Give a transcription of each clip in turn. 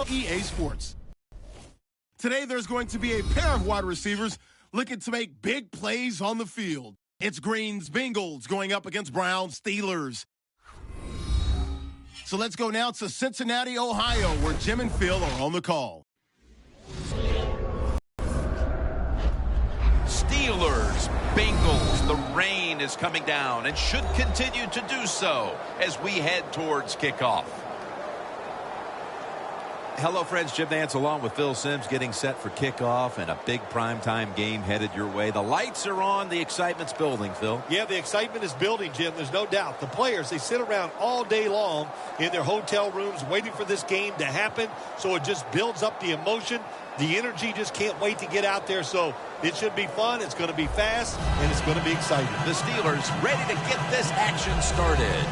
EA Sports. Today, there's going to be a pair of wide receivers looking to make big plays on the field. It's Green's Bengals going up against Brown's Steelers. So let's go now to Cincinnati, Ohio, where Jim and Phil are on the call. Steelers, Bengals, the rain is coming down and should continue to do so as we head towards kickoff. Hello, friends. Jim Nantz along with Phil Simms getting set for kickoff and a big primetime game headed your way. The lights are on. The excitement's building, Phil. Yeah, the excitement is building, Jim. There's no doubt. The players, they sit around all day long in their hotel rooms waiting for this game to happen, so it just builds up the emotion. The energy just can't wait to get out there, so it should be fun. It's going to be fast, and it's going to be exciting. The Steelers ready to get this action started.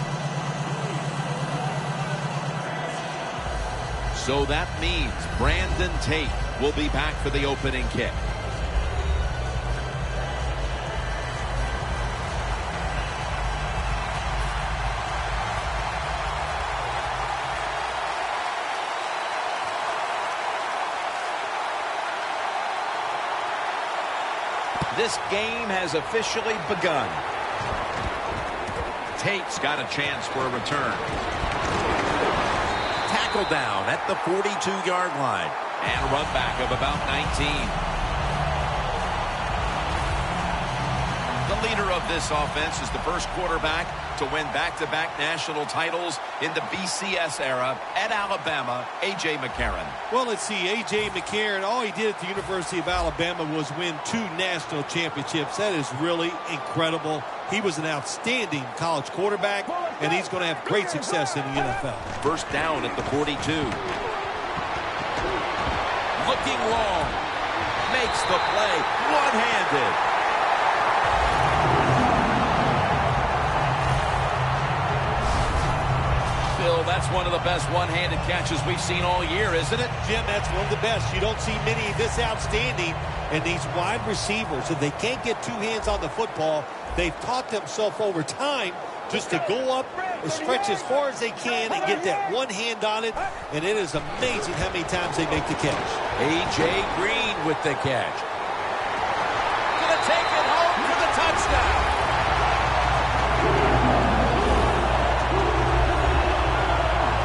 So that means Brandon Tate will be back for the opening kick. This game has officially begun. Tate's got a chance for a return. Tackle down at the 42-yard line. And a run back of about 19. The leader of this offense is the first quarterback to win back-to-back national titles in the BCS era at Alabama, A.J. McCarron. Well, let's see. A.J. McCarron, all he did at the University of Alabama was win 2 national championships. That is really incredible. He was an outstanding college quarterback, and he's going to have great success in the NFL. First down at the 42. Looking long. Makes the play. One-handed. Phil, that's one of the best one-handed catches we've seen all year, isn't it? Jim, that's one of the best. You don't see many this outstanding. And these wide receivers, if they can't get 2 hands on the football, they've taught themselves over time just to go up and stretch as far as they can and get that one hand on it. And it is amazing how many times they make the catch. A.J. Green with the catch. Gonna take it home for the touchdown.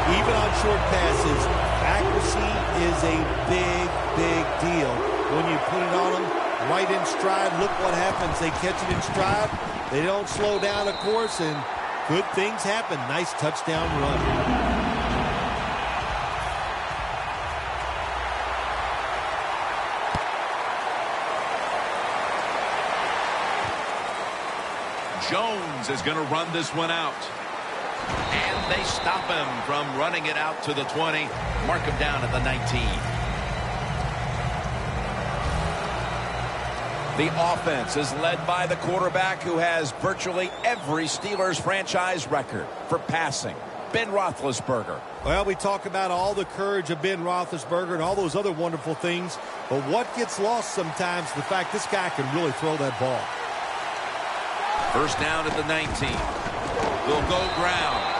Even on short passes, accuracy is a big, big deal. When you put it on them right in stride, look what happens. They catch it in stride. They don't slow down, of course, and good things happen. Nice touchdown run. Jones is going to run this one out. And they stop him from running it out to the 20. Mark him down at the 19. The offense is led by the quarterback who has virtually every Steelers franchise record for passing, Ben Roethlisberger. Well, we talk about all the courage of Ben Roethlisberger and all those other wonderful things, but what gets lost sometimes, the fact this guy can really throw that ball. First down at the 19. Will go ground.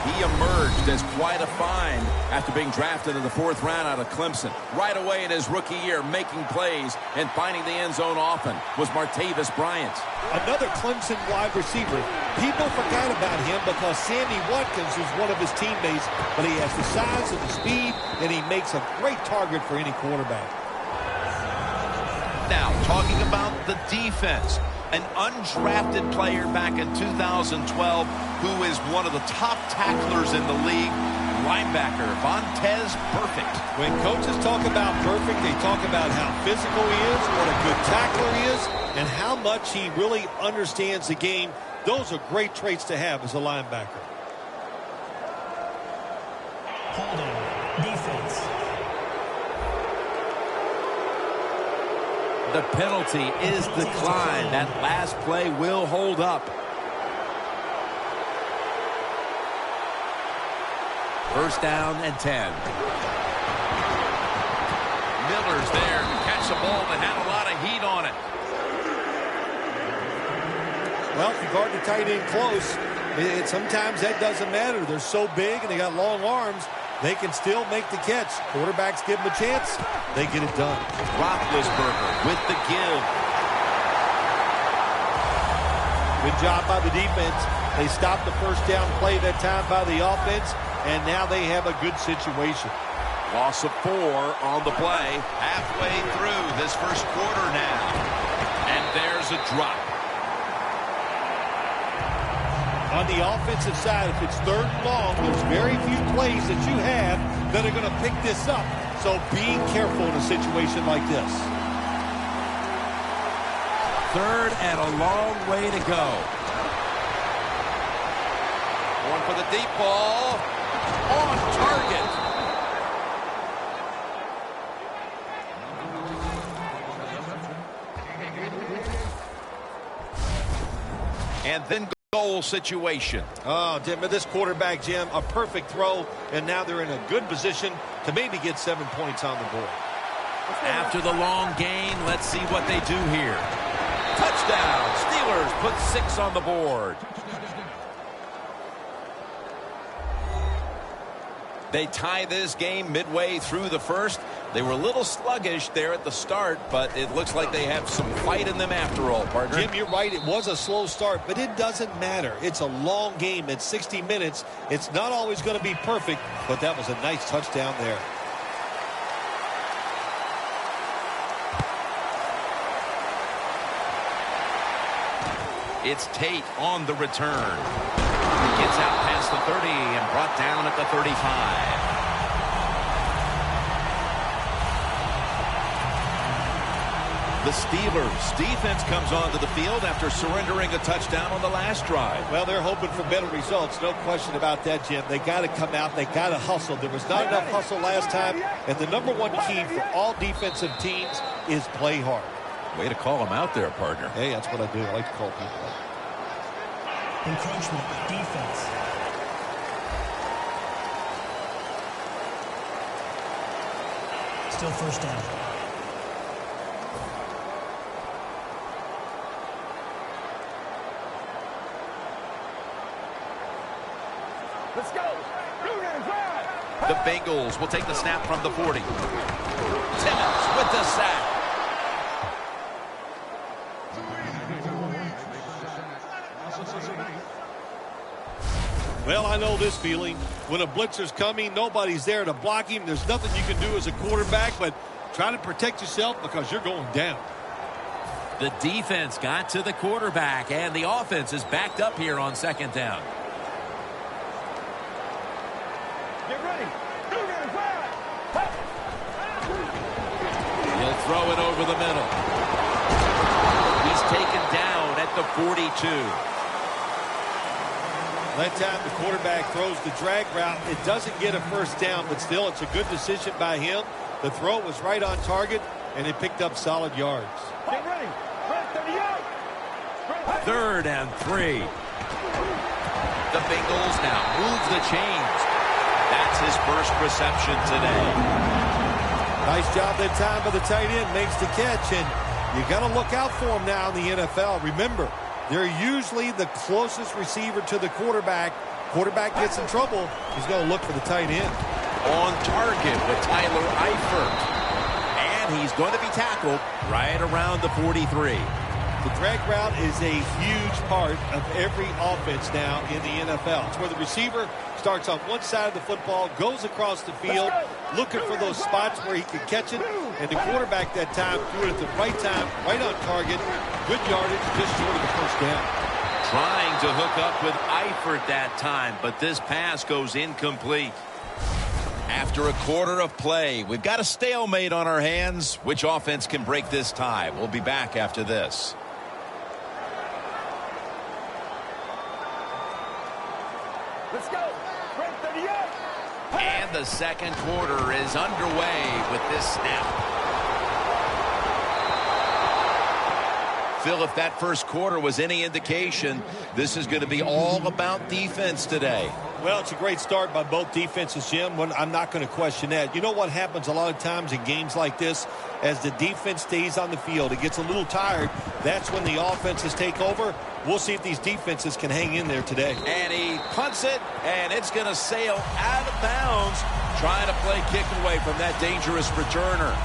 He emerged as quite a find after being drafted in the 4th round out of Clemson. Right away in his rookie year, making plays and finding the end zone often was Martavis Bryant. Another Clemson wide receiver. People forgot about him because Sammy Watkins was one of his teammates, but he has the size and the speed, and he makes a great target for any quarterback. Now, talking about the defense, an undrafted player back in 2012 who is one of the top tacklers in the league, linebacker Vontaze Burfict. When coaches talk about Burfict, they talk about how physical he is, what a good tackler he is, and how much he really understands the game. Those are great traits to have as a linebacker. Holding, defense. The penalty is declined. That last play will hold up. First down and 10. Miller's there to catch the ball that had a lot of heat on it. Well, if you guard the tight end close, Sometimes that doesn't matter. They're so big and they got long arms, they can still make the catch. Quarterbacks give them a chance, they get it done. Roethlisberger with the give. Good job by the defense. They stopped the first down play that time by the offense, and now they have a good situation. Loss of 4 on the play. Halfway through this first quarter now. And there's a drop. On the offensive side, if it's 3rd and long, there's very few plays that you have that are going to pick this up. So being careful in a situation like this. 3rd and a long way to go. Going for the deep ball. On target. And then goal situation. Oh, Jim, this quarterback, Jim, a perfect throw, and now they're in a good position to maybe get 7 points on the board. After the long gain, let's see what they do here. Touchdown! Steelers put 6 on the board. They tie this game midway through the first. They were a little sluggish there at the start, but it looks like they have some fight in them after all, partner. Jim, you're right. It was a slow start, but it doesn't matter. It's a long game. It's 60 minutes. It's not always going to be perfect, but that was a nice touchdown there. It's Tate on the return. Gets out past the 30 and brought down at the 35. The Steelers defense comes onto the field after surrendering a touchdown on the last drive. Well, they're hoping for better results. No question about that, Jim. They got to come out. They got to hustle. There was not enough hustle last time. And the #1 key for all defensive teams is play hard. Way to call them out there, partner. Hey, that's what I do. I like to call people out. Encroachment, defense. Still first down. Let's go. The Bengals will take the snap from the 40. Timmons with the sack. Well, I know this feeling. When a blitzer's coming, nobody's there to block him. There's nothing you can do as a quarterback, but try to protect yourself because you're going down. The defense got to the quarterback, and the offense is backed up here on 2nd down. Get ready. He'll throw it over the middle. He's taken down at the 42. That time the quarterback throws the drag route. It doesn't get a first down, but still it's a good decision by him. The throw was right on target, and it picked up solid yards. Get ready. 3rd and 3. The Bengals now move the chains. That's his first reception today. Nice job that time by the tight end. Makes the catch, and you got to look out for him now in the NFL. Remember, they're usually the closest receiver to the quarterback. Quarterback gets in trouble, he's going to look for the tight end. On target with Tyler Eifert. And he's going to be tackled right around the 43. The drag route is a huge part of every offense now in the NFL. It's where the receiver starts on one side of the football, goes across the field, looking for those spots where he can catch it, and the quarterback that time threw it at the right time, right on target, good yardage, just short of the first down. Trying to hook up with Eifert that time, but this pass goes incomplete. After a quarter of play, we've got a stalemate on our hands. Which offense can break this tie? We'll be back after this. Let's go. And the second quarter is underway with this snap. Phil, if that first quarter was any indication, this is going to be all about defense today. Well, it's a great start by both defenses, Jim. I'm not going to question that. You know what happens a lot of times in games like this? As the defense stays on the field, it gets a little tired. That's when the offenses take over. We'll see if these defenses can hang in there today. And he punts it, and it's going to sail out of bounds, trying to play kick away from that dangerous returner.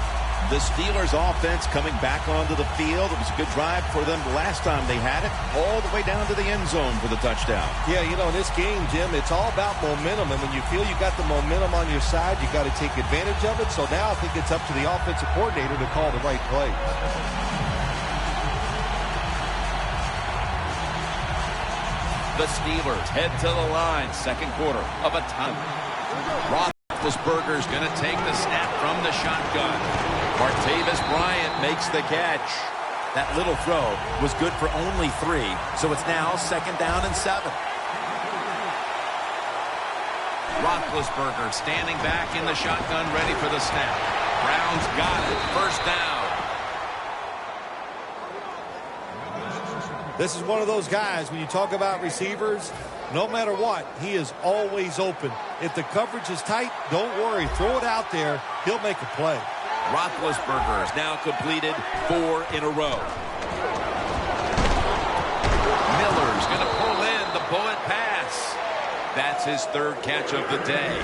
The Steelers offense coming back onto the field. It was a good drive for them last time they had it, all the way down to the end zone for the touchdown. Yeah, you know, in this game, Jim, it's all about momentum. And when you feel you got the momentum on your side, you got to take advantage of it. So now I think it's up to the offensive coordinator to call the right play. The Steelers head to the line, second quarter of a time. Roethlisberger's going to take the snap from the shotgun. Martavis Bryant makes the catch. That little throw was good for only 3, so it's now 2nd down and 7. Roethlisberger standing back in the shotgun, ready for the snap. Browns got it. First down. This is one of those guys, when you talk about receivers, no matter what, he is always open. If the coverage is tight, don't worry. Throw it out there. He'll make a play. Roethlisberger has now completed 4 in a row. Miller's going to pull in the bullet pass. That's his 3rd catch of the day.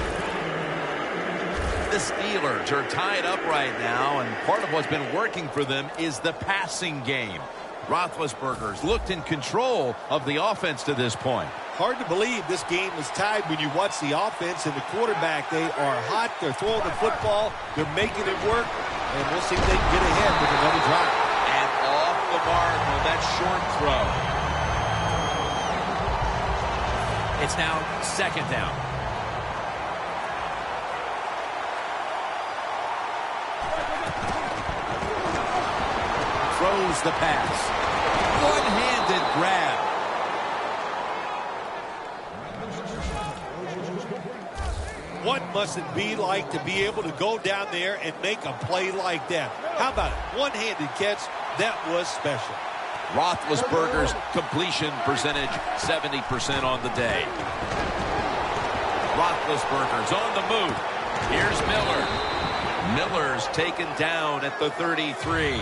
The Steelers are tied up right now, and part of what's been working for them is the passing game. Roethlisberger's looked in control of the offense to this point. Hard to believe this game is tied when you watch the offense and the quarterback. They are hot. They're throwing the football. They're making it work. And we'll see if they can get ahead with another drive. And off the mark on that short throw. It's now 2nd down. Throws the pass. One-handed grab. What must it be like to be able to go down there and make a play like that? How about it? One-handed catch. That was special. Roethlisberger's completion percentage, 70% on the day. Roethlisberger's on the move. Here's Miller. Miller's taken down at the 33.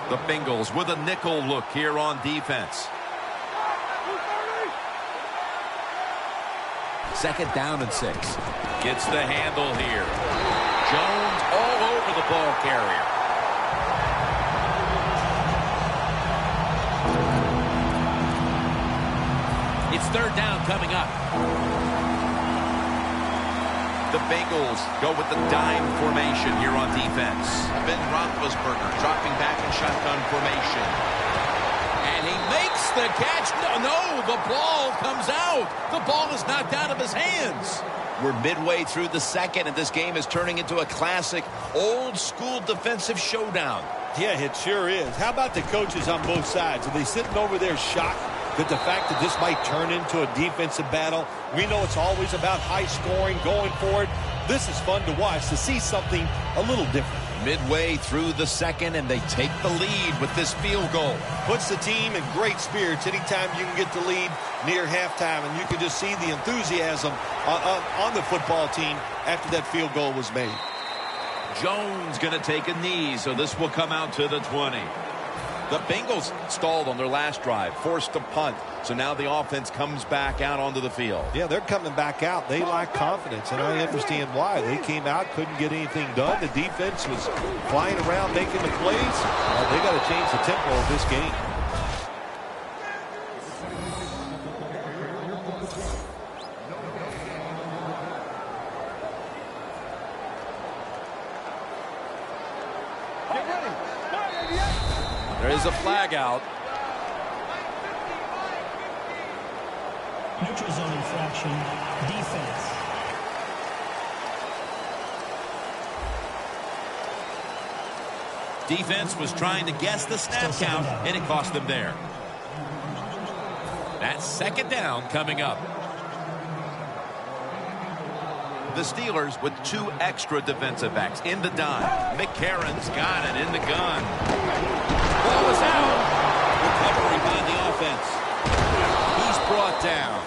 The Bengals with a nickel look here on defense. 2nd down and 6. Gets the handle here. Jones all over the ball carrier. It's 3rd down coming up. The Bengals go with the dime formation here on defense. Ben Roethlisberger dropping back in shotgun formation. And he makes the catch. No, the ball comes out. The ball is knocked out of his hands. We're midway through the 2nd, and this game is turning into a classic old-school defensive showdown. Yeah, it sure is. How about the coaches on both sides? Are they sitting over there shocked that the fact that this might turn into a defensive battle? We know it's always about high scoring, going for it. This is fun to watch, to see something a little different. Midway through the 2nd, and they take the lead with this field goal. Puts the team in great spirits anytime you can get the lead near halftime, and you can just see the enthusiasm on the football team after that field goal was made. Jones going to take a knee, so this will come out to the 20. The Bengals stalled on their last drive, forced to punt. So now the offense comes back out onto the field. Yeah, they're coming back out. They lack confidence, and I understand why. They came out, couldn't get anything done. The defense was flying around making the plays. They got to change the tempo of this game. There is a flag out. Neutral zone infraction, defense. Defense was trying to guess the snap count, and it cost them there. That's 2nd down coming up. The Steelers with 2 extra defensive backs in the dime. McCarron's got it in the gun. Ball is out. Recovery by the offense. He's brought down.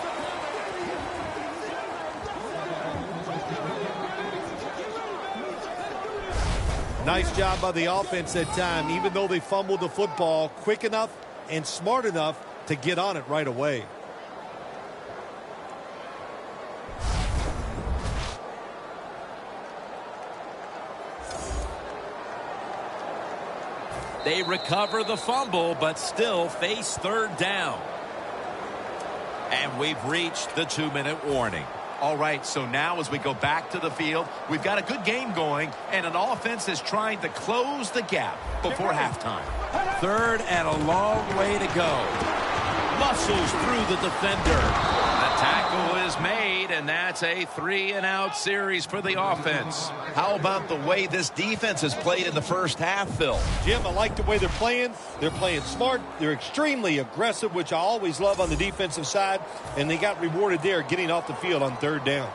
Nice job by the offense that time. Even though they fumbled the football, quick enough and smart enough to get on it right away. They recover the fumble, but still face 3rd down. And we've reached the 2-minute warning. All right, so now as we go back to the field, we've got a good game going, and an offense that's trying to close the gap before halftime. 3rd and a long way to go. Muscles through the defender. The tackle is made, and that's a 3-and-out series for the offense. How about the way this defense has played in the first half, Phil? Jim, I like the way they're playing. They're playing smart. They're extremely aggressive, which I always love on the defensive side. And they got rewarded there getting off the field on 3rd down.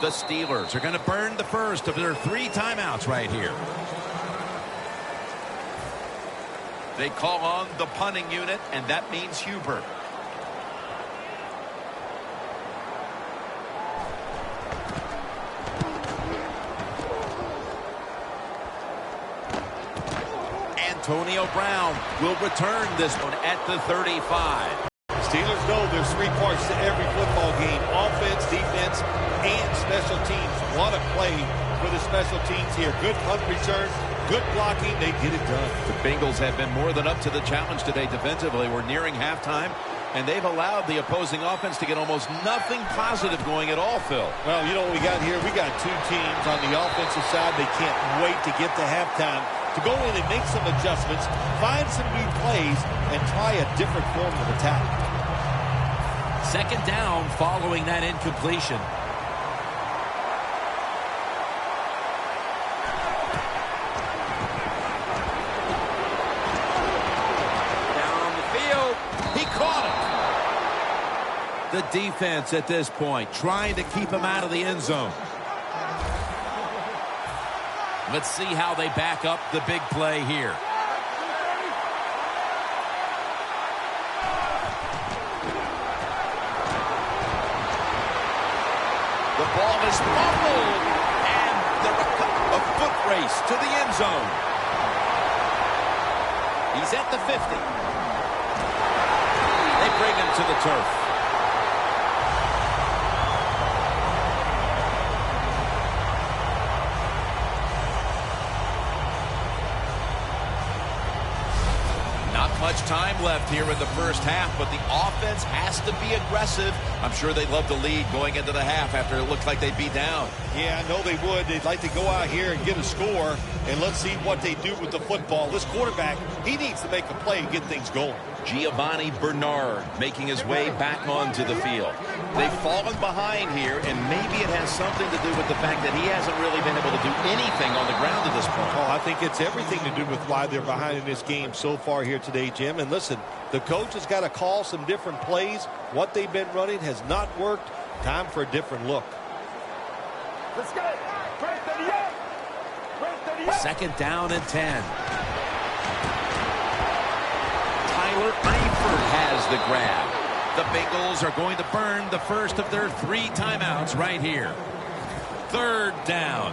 The Steelers are going to burn the first of their 3 timeouts right here. They call on the punting unit, and that means Hubert. Antonio Brown will return this one at the 35. Steelers know there's 3 parts to every football game: offense, defense, and special teams. What a play for the special teams here. Good punt return, good blocking. They get it done. The Bengals have been more than up to the challenge today defensively. We're nearing halftime, and they've allowed the opposing offense to get almost nothing positive going at all, Phil. Well, you know what we got here? We got 2 teams on the offensive side. They can't wait to get to halftime to go in and make some adjustments, find some new plays, and try a different form of attack. 2nd down following that incompletion. Down the field. He caught it. The defense at this point trying to keep him out of the end zone. Let's see how they back up the big play here. The ball is fumbled, and a foot race to the end zone. He's at the 50. They bring him to the turf. Much time left here in the first half, but the offense has to be aggressive. I'm sure they'd love to lead going into the half after it looked like they'd be down. Yeah, I know they would. They'd like to go out here and get a score, and let's see what they do with the football. This quarterback, he needs to make a play and get things going. Giovanni Bernard making his way back onto the field. They've fallen behind here, and maybe it has something to do with the fact that he hasn't really been able to do anything on the ground at this point. Oh, I think it's everything to do with why they're behind in this game so far here today, Jim. And listen, the coach has got to call some different plays. What they've been running has not worked. Time for a different look. Let's go. 2nd down and 10. Tyler Eifert has the grab. The Bengals are going to burn the first of their 3 timeouts right here. 3rd down.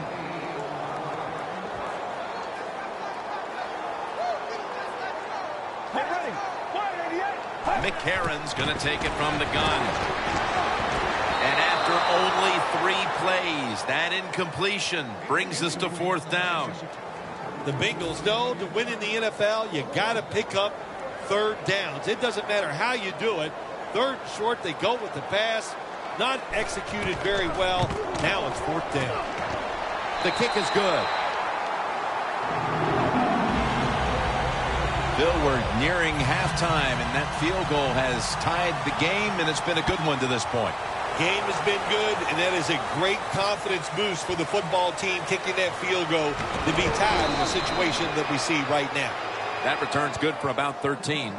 Get ready. 188. McCarron's going to take it from the gun. And after only 3 plays, that incompletion brings us to 4th down. The Bengals know to win in the NFL, you got to pick up 3rd downs. It doesn't matter how you do it. 3rd and short, they go with the pass. Not executed very well. Now it's 4th down. The kick is good. Bill, we're nearing halftime, and that field goal has tied the game, and it's been a good one to this point. Game has been good, and that is a great confidence boost for the football team kicking that field goal to be tied in the situation that we see right now. That return's good for about 13.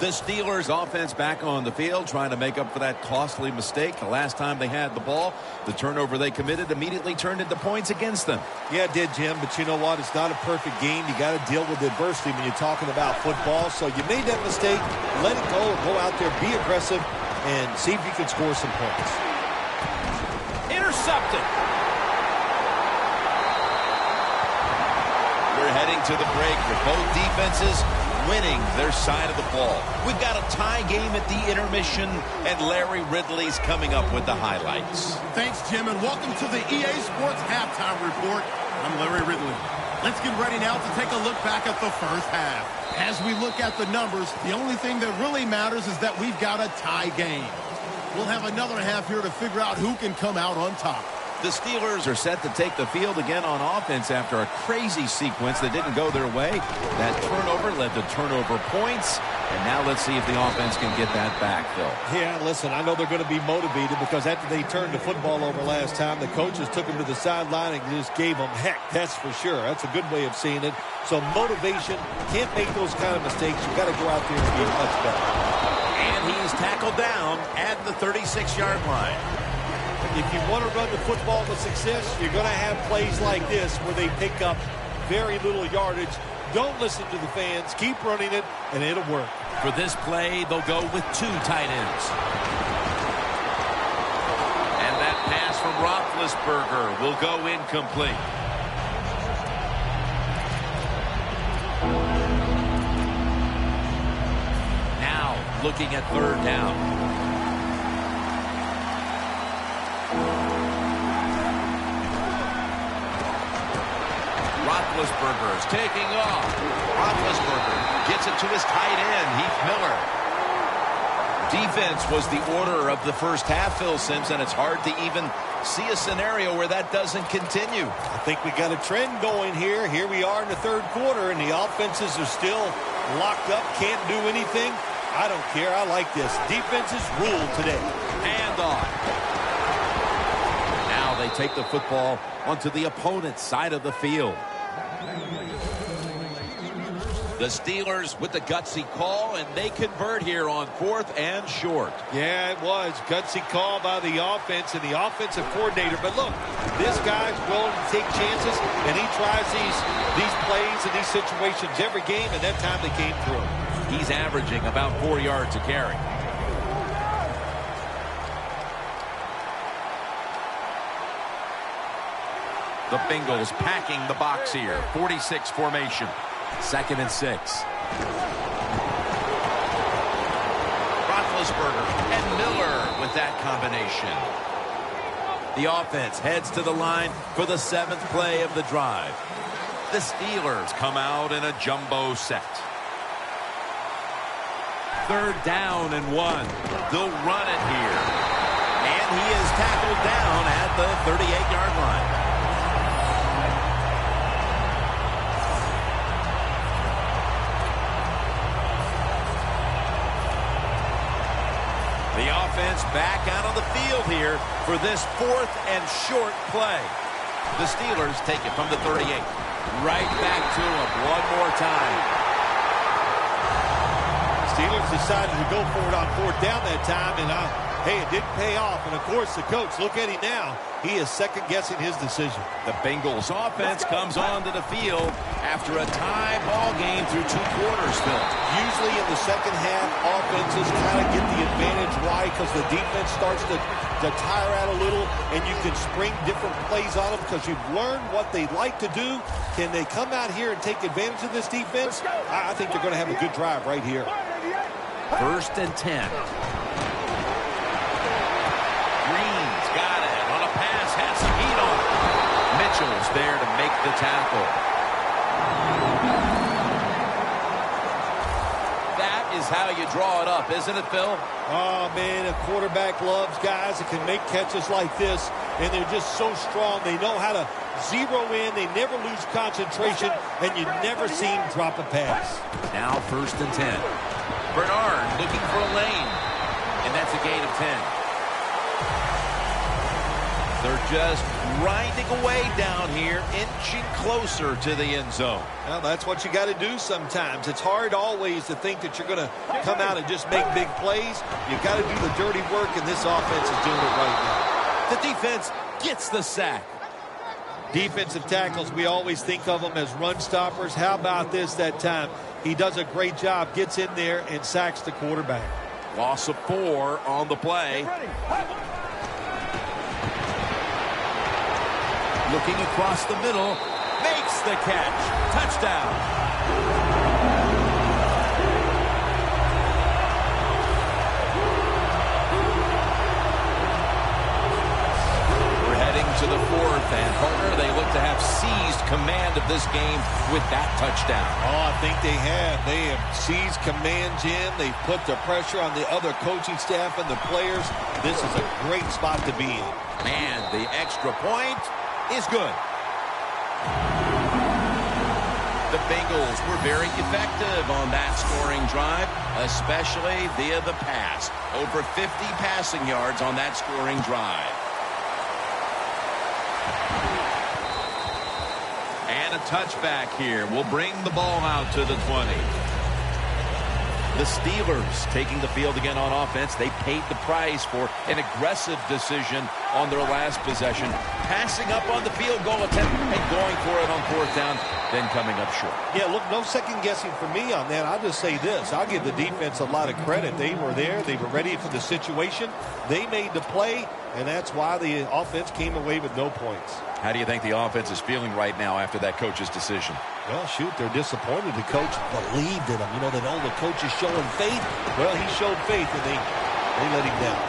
The Steelers offense back on the field trying to make up for that costly mistake. The last time they had the ball, the turnover they committed immediately turned into points against them. Yeah, it did, Jim, but you know what? It's not a perfect game. You got to deal with adversity when you're talking about football. So you made that mistake, let it go, go out there, be aggressive, and see if you can score some points. Intercepted. We're heading to the break with both defenses winning their side of the ball. We've got a tie game at the intermission, and Larry Ridley's coming up with the highlights. Thanks, Jim, and welcome to the EA Sports Halftime Report. I'm Larry Ridley. Let's get ready now to take a look back at the first half. As we look at the numbers, the only thing that really matters is that we've got a tie game. We'll have another half here to figure out who can come out on top. The Steelers are set to take the field again on offense after a crazy sequence that didn't go their way. That turnover led to turnover points. And now let's see if the offense can get that back, Phil. Yeah, listen, I know they're going to be motivated because after they turned the football over last time, the coaches took them to the sideline and just gave them heck. That's for sure. That's a good way of seeing it. So motivation, can't make those kind of mistakes. You've got to go out there and be much better. And he's tackled down at the 36-yard line. If you want to run the football with success, you're going to have plays like this where they pick up very little yardage. Don't listen to the fans. Keep running it, and it'll work. For this play, they'll go with two tight ends. And that pass from Roethlisberger will go incomplete. Now looking at third down. Roethlisberger is taking off. Roethlisberger gets it to his tight end, Heath Miller. Defense was the order of the first half, Phil Simms, and it's hard to even see a scenario where that doesn't continue. I think we got a trend going here. Here we are in the third quarter, and the offenses are still locked up, can't do anything. I don't care. I like this. Defenses rule today. And off. Now they take the football onto the opponent's side of the field. The Steelers with the gutsy call, and they convert here on 4th and short. Yeah, it was. Gutsy call by the offense and the offensive coordinator. But look, this guy's willing to take chances, and he tries these plays and these situations every game, and that time they came through. He's averaging about 4 yards a carry. The Bengals packing the box here. 46 formation. 2nd and 6. Roethlisberger and Miller with that combination. The offense heads to the line for the 7th play of the drive. The Steelers come out in a jumbo set. 3rd down and 1. They'll run it here. And he is tackled down at the 38-yard line. The offense back out on the field here for this 4th and short play. The Steelers take it from the 38. Right back to him one more time. Steelers decided to go for it on 4th down that time, and hey, it didn't pay off. And, of course, the coach, look at him now. He is second-guessing his decision. The Bengals offense comes onto the field after a tie ball game through 2 quarters, Phil. Usually in the second half, offenses kind of get the advantage. Why? Because the defense starts to tire out a little, and you can spring different plays on them because you've learned what they like to do. Can they come out here and take advantage of this defense? I think they're going to have a good drive right here. 1st and 10. Green's got it on a pass, has some heat on it. Mitchell's there to make the tackle. That is how you draw it up, isn't it, Phil? Oh, man, a quarterback loves guys that can make catches like this, and they're just so strong. They know how to zero in. They never lose concentration, and you never see them drop a pass. Now 1st and 10. Bernard looking for a lane, and that's a gain of 10. They're just grinding away down here, inching closer to the end zone. Well, that's what you got to do sometimes. It's hard always to think that you're going to come out and just make big plays. You've got to do the dirty work, and this offense is doing it right now. The defense gets the sack. Defensive tackles, we always think of them as run stoppers. How about this that time? He does a great job, gets in there, and sacks the quarterback. Loss of 4 on the play. Looking across the middle, makes the catch. Touchdown. We're heading to the 4th, and partner, they look to have seized command of this game with that touchdown. Oh, I think they have. They have seized command, Jim. They've put the pressure on the other coaching staff and the players. This is a great spot to be in. And the extra point is good. The Bengals were very effective on that scoring drive, especially via the pass. Over 50 passing yards on that scoring drive. And a touchback here will bring the ball out to the 20. The Steelers taking the field again on offense. They paid the price for an aggressive decision on their last possession. Passing up on the field goal attempt and going for it on 4th down, then coming up short. Yeah, look, no second guessing for me on that. I'll just say this. I'll give the defense a lot of credit. They were there. They were ready for the situation. They made the play, and that's why the offense came away with no points. How do you think the offense is feeling right now after that coach's decision? Well, shoot, they're disappointed. The coach believed in him. You know, they know the coach is showing faith. Well, he showed faith, and they let him down.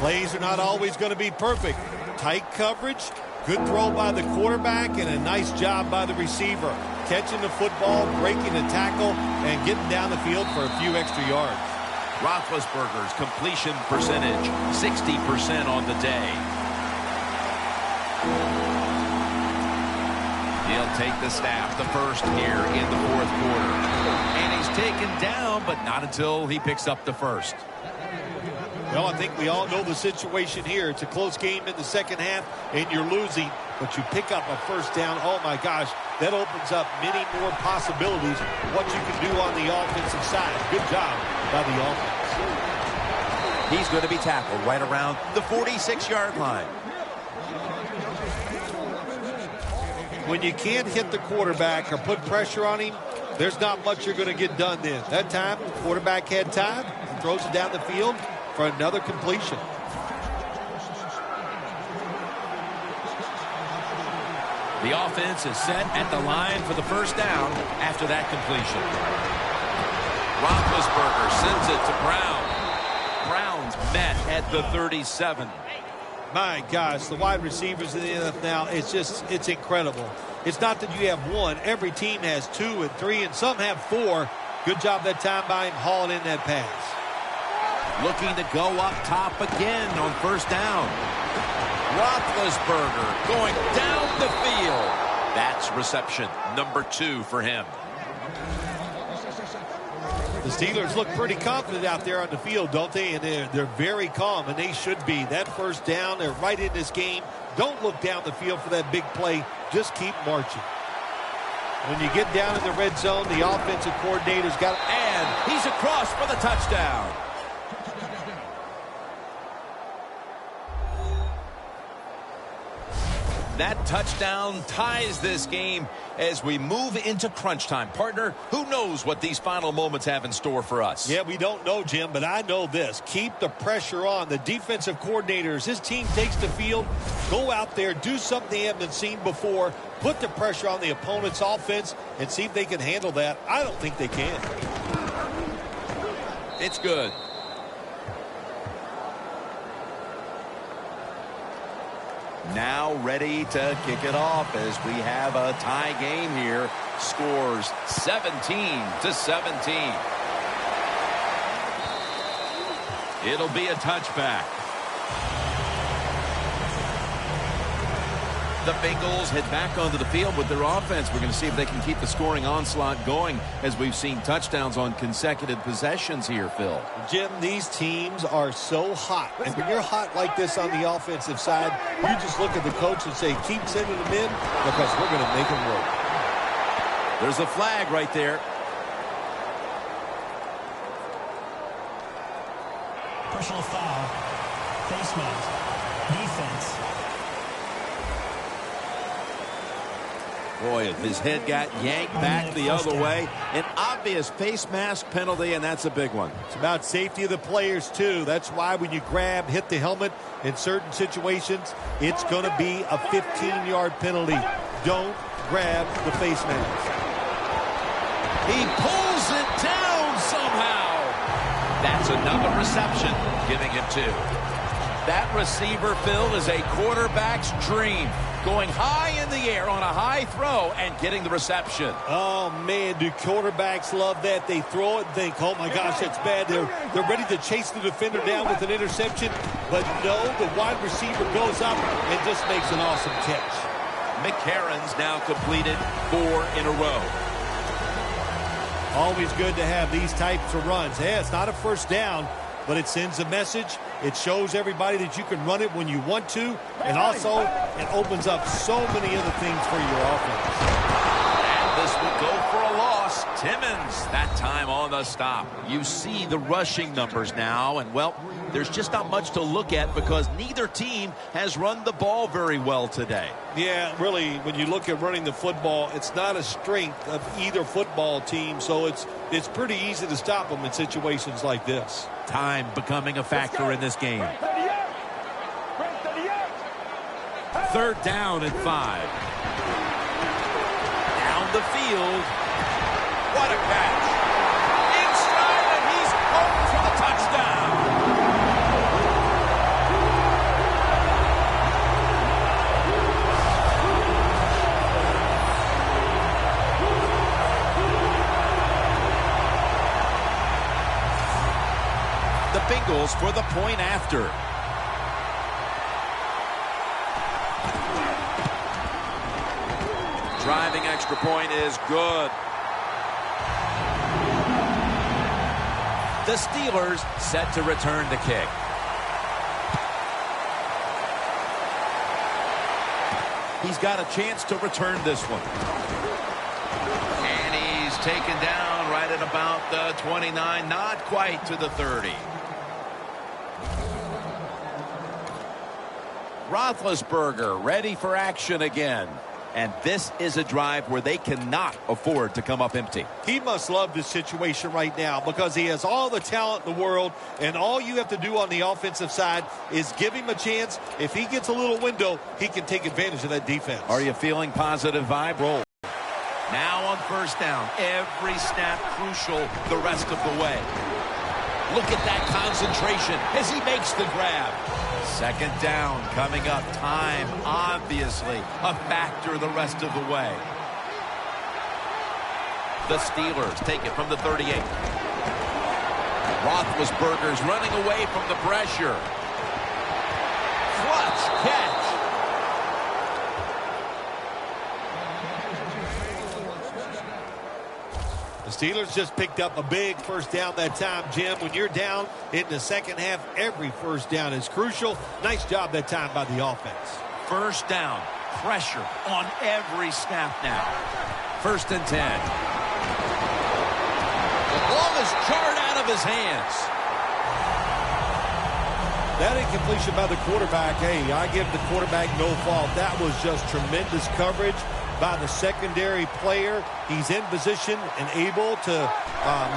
Plays are not always going to be perfect. Tight coverage, good throw by the quarterback, and a nice job by the receiver. Catching the football, breaking the tackle, and getting down the field for a few extra yards. Roethlisberger's completion percentage, 60% on the day. He'll take the snap, the first here in the 4th quarter. And he's taken down, but not until he picks up the first. Well, I think we all know the situation here. It's a close game in the second half, and you're losing, but you pick up a first down. Oh, my gosh, that opens up many more possibilities what you can do on the offensive side. Good job by the offense. He's going to be tackled right around the 46-yard line. When you can't hit the quarterback or put pressure on him, there's not much you're going to get done then. That time, the quarterback had time, throws it down the field for another completion. The offense is set at the line for the first down after that completion. Roethlisberger sends it to Brown. Brown's met at the 37. My gosh, the wide receivers in the NFL now, it's incredible. It's not that you have one. Every team has 2 and 3, and some have 4. Good job that time by him hauling in that pass. Looking to go up top again on first down. Roethlisberger going down the field. That's reception number 2 for him. The Steelers look pretty confident out there on the field, don't they? And they're very calm, and they should be. That first down, they're right in this game. Don't look down the field for that big play. Just keep marching. When you get down in the red zone, the offensive coordinator's got... And he's across for the touchdown. That touchdown ties this game as we move into crunch time. Partner, who knows what these final moments have in store for us? Yeah, we don't know, Jim, but I know this. Keep the pressure on. The defensive coordinators, his team takes the field, go out there, do something they haven't seen before, put the pressure on the opponent's offense, and see if they can handle that. I don't think they can. It's good. Now ready to kick it off as we have a tie game here. Scores 17-17. It'll be a touchback. The Bengals head back onto the field with their offense. We're going to see if they can keep the scoring onslaught going as we've seen touchdowns on consecutive possessions here, Phil. Jim, these teams are so hot. And when you're hot like this on the offensive side, you just look at the coach and say, keep sending them in because we're going to make them work. There's a flag right there. Personal foul. Face mask. Defense. Boy, his head got yanked back the other way. An obvious face mask penalty, and that's a big one. It's about safety of the players, too. That's why when you grab, hit the helmet in certain situations, it's going to be a 15-yard penalty. Don't grab the face mask. He pulls it down somehow. That's another reception, giving him 2. That receiver, Phil, is a quarterback's dream. Going high in the air on a high throw and getting the reception. Oh, man, do quarterbacks love that? They throw it and think, oh, my gosh, that's bad. They're ready to chase the defender down with an interception. But no, the wide receiver goes up and just makes an awesome catch. McCarron's now completed 4 in a row. Always good to have these types of runs. Yeah, it's not a first down, but it sends a message. It shows everybody that you can run it when you want to. And also, it opens up so many other things for your offense. And this will go for a loss. Timmons, that time on the stop. You see the rushing numbers now. And, well, there's just not much to look at because neither team has run the ball very well today. Yeah, really, when you look at running the football, it's not a strength of either football team. So it's pretty easy to stop them in situations like this. Time becoming a factor in this game. 3rd down and 5. Down the field. What a catch. Inside, and he's home for the touchdown. The Bengals for the point after. Driving extra point is good. The Steelers set to return the kick. He's got a chance to return this one. And he's taken down right at about the 29, not quite to the 30. Roethlisberger ready for action again. And this is a drive where they cannot afford to come up empty. He must love this situation right now because he has all the talent in the world, and all you have to do on the offensive side is give him a chance. If he gets a little window, he can take advantage of that defense. Are you feeling positive vibe? Roll. Now on 1st down. Every snap crucial the rest of the way. Look at that concentration as he makes the grab. 2nd down coming up. Time, obviously, a factor the rest of the way. The Steelers take it from the 38. Roethlisberger's running away from the pressure. Clutch catch. The Steelers just picked up a big 1st down that time, Jim. When you're down in the 2nd half, every 1st down is crucial. Nice job that time by the offense. 1st down. Pressure on every snap now. 1st and 10. The ball is jarred out of his hands. That incompletion by the quarterback, hey, I give the quarterback no fault. That was just tremendous coverage by the secondary player. He's in position and able to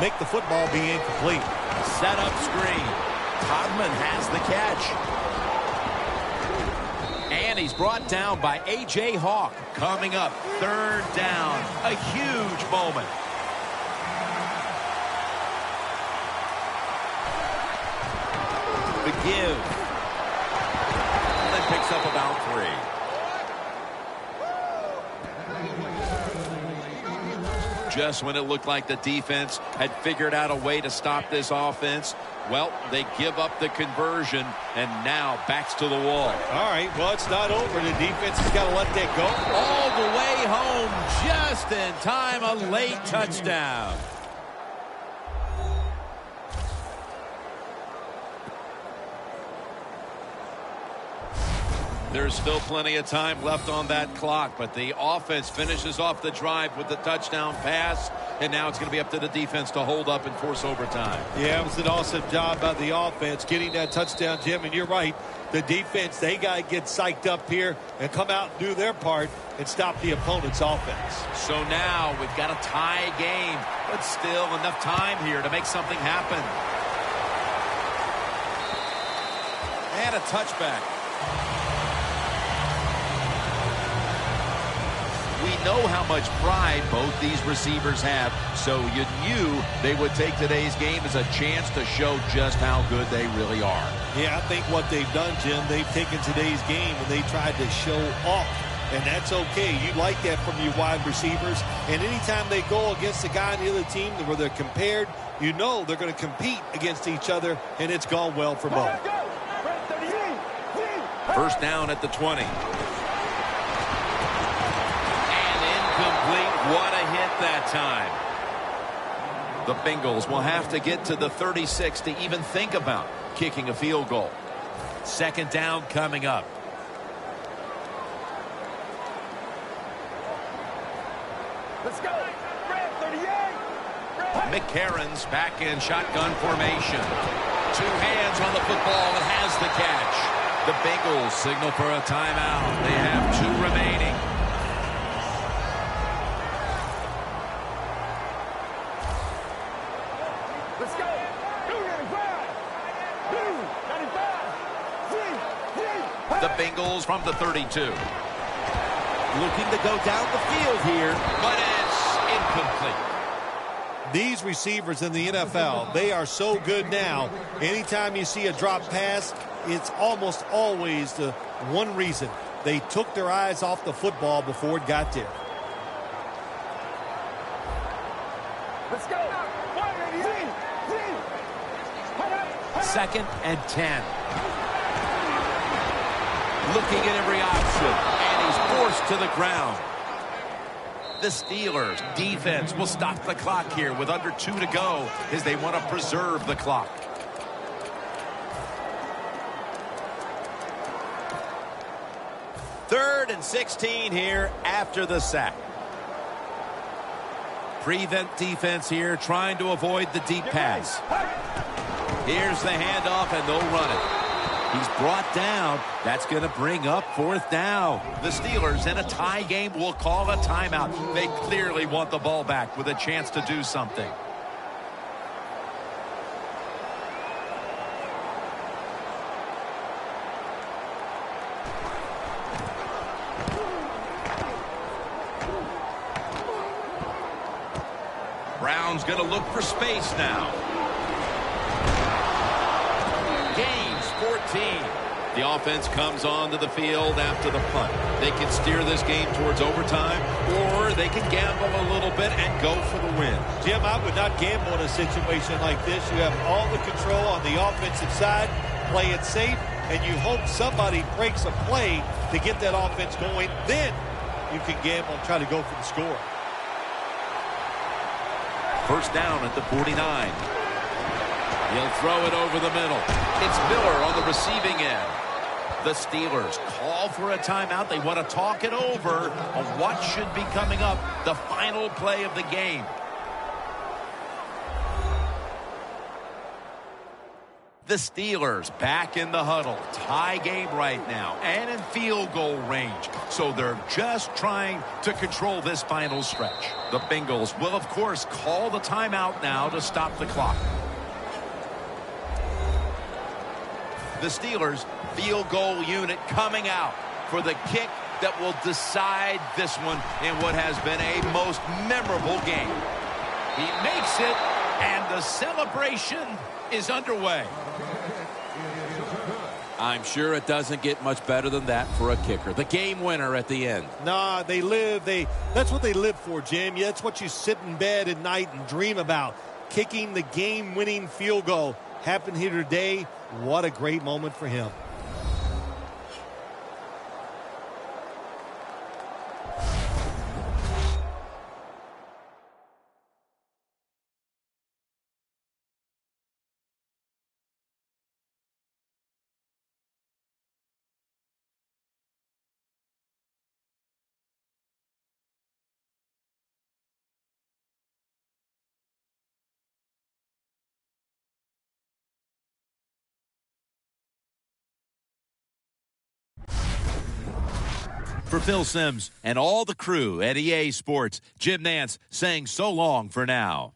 make the football be incomplete. Set up screen. Todman has the catch. And he's brought down by A.J. Hawk. Coming up, 3rd down. A huge moment. The give. And then picks up about 3. Just when it looked like the defense had figured out a way to stop this offense, Well, they give up the conversion, and now backs to the wall. All right, well, it's not over. The defense has got to let that go. All the way home, just in time, a late touchdown. There's still plenty of time left on that clock, but the offense finishes off the drive with the touchdown pass, and now it's going to be up to the defense to hold up and force overtime. Yeah, it was an awesome job by the offense getting that touchdown, Jim, and you're right. The defense, they got to get psyched up here and come out and do their part and stop the opponent's offense. So now we've got a tie game, but still enough time here to make something happen. And a touchback. We know how much pride both these receivers have, so you knew they would take today's game as a chance to show just how good they really are. Yeah, I think what they've done, Jim, they've taken today's game and they tried to show off, and that's okay. You like that from your wide receivers, and anytime they go against a guy on the other team where they're compared, you know they're going to compete against each other, and it's gone well for both. First down at the 20. What a hit that time. The Bengals will have to get to the 36 to even think about kicking a field goal. Second down coming up. Let's go. Red 38. McCarron's back in shotgun formation. Two hands on the football and has the catch. The Bengals signal for a timeout. They have two remaining. Let's go. The Bengals from the 32. Looking to go down the field here, but it's incomplete. These receivers in the NFL, they are so good now. Anytime you see a drop pass, it's almost always the one reason. They took their eyes off the football before it got there. Let's go. Second and 10. Looking at every option, and he's forced to the ground. The Steelers defense will stop the clock here with under 2 to go as they want to preserve the clock. Third and 16 here after the sack. Prevent defense here, trying to avoid the deep pass. Here's the handoff, and they'll run it. He's brought down. That's going to bring up fourth down. The Steelers in a tie game will call a timeout. They clearly want the ball back with a chance to do something. Brown's going to look for space now. Gains 14. The offense comes onto the field after the punt. They can steer this game towards overtime, or they can gamble a little bit and go for the win. Jim, I would not gamble in a situation like this. You have all the control on the offensive side. Play it safe, and you hope somebody breaks a play to get that offense going. Then you can gamble and try to go for the score. First down at the 49. He'll throw it over the middle. It's Miller on the receiving end. The Steelers call for a timeout. They want to talk it over on what should be coming up, the final play of the game. The Steelers back in the huddle. Tie game right now and in field goal range. So they're just trying to control this final stretch. The Bengals will, of course, call the timeout now to stop the clock. The Steelers field goal unit coming out for the kick that will decide this one in what has been a most memorable game. He makes it, and the celebration is underway. I'm sure it doesn't get much better than that for a kicker. The game winner at the end. Nah, that's what they live for, Jim. Yeah, that's what you sit in bed at night and dream about. Kicking the game-winning field goal. happened here today. What a great moment for him. For Phil Simms and all the crew at EA Sports, Jim Nantz saying so long for now.